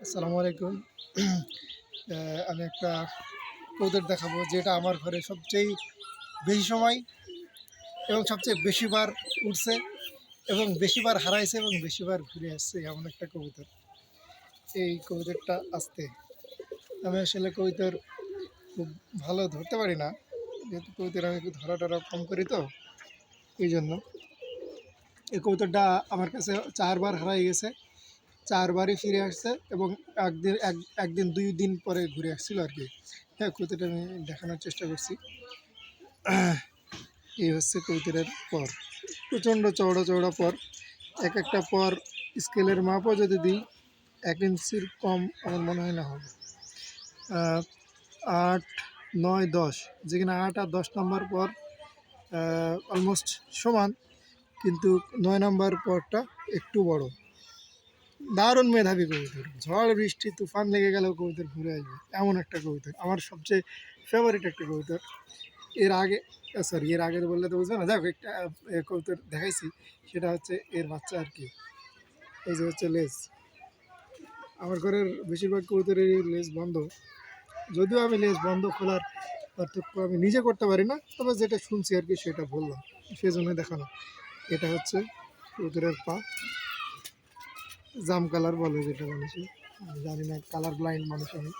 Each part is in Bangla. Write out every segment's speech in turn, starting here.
আসসালামু আলাইকুম। আমি একটা কবুতর দেখাবো যেটা আমার ঘরে সবচেয়ে বেশি সময় এবং সবচেয়ে বেশিবার উঠছে এবং বেশিবার হারাইছে এবং বেশিবার ঘুরে আসছে এমন একটা কবুতর। এই কবুতরটা আসতে আমি আসলে কবুতর খুব ভালো ধরতে পারি না, যেহেতু কবুতর আমি একটু ধরা টরা কম করি, তো এই জন্য এই কবুতরটা আমার কাছে 4বার হারাই গেছে, 4বারই ফিরে আসছে এবং একদিন 2 দিন পরে ঘুরে আসছিল আর কি। হ্যাঁ, কবুতরটা আমি দেখানোর চেষ্টা করছি। এই হচ্ছে কবুতরের পর, প্রচণ্ড চওড়া চওড়া পর। এক একটা পর স্কেলের মাপও যদি দিই 1 ইঞ্চির কম আমার মনে হয় না হবে। 8, 9, 10, যেখানে 8 আর 10 নম্বর পর অলমোস্ট সমান, কিন্তু 9 নম্বর পরটা একটু বড়। দারুণ মেধাবী কবুতর, ঝড় বৃষ্টি তুফান লেগে গেলেও কবুতর ঘুরে আসবে এমন একটা কবুতর, আমার সবচেয়ে ফেভারিট একটা কবুতর। এর আগে বললে তো বুঝবে না, যাক একটা কবুতর দেখাইছি, সেটা হচ্ছে এর বাচ্চা আর কি। এই যে হচ্ছে লেজ, আমার ঘরের বেশিরভাগ কবুতরের লেজ বন্ধ, যদিও আমি লেজ বন্ধ খোলার পার্থক্য আমি নিজে করতে পারি না, তবে যেটা শুনছি আর কি সেটা বললাম, সেজন্য দেখানো। এটা হচ্ছে কবুতরের পা, জাম কালার বলে যেটা মানুষে, আমি জানি না, কালার ব্লাইন্ড মানুষ আমি।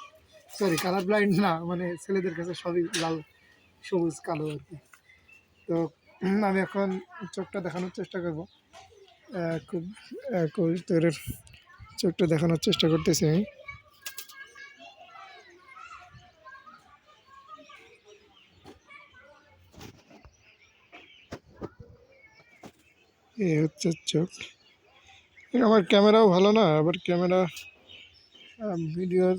কালার ব্লাইন্ড না, মানে ছেলেদের কাছে সবই লাল সবুজ কালো আর কি। তো আমি এখন চোখটা দেখানোর চেষ্টা করবো। খুব কবুতরের চোখটা দেখানোর চেষ্টা করতেছি আমি। এই হচ্ছে চোখ। আমার ক্যামেরাও ভালো না, আবার ক্যামেরা ভিডিওর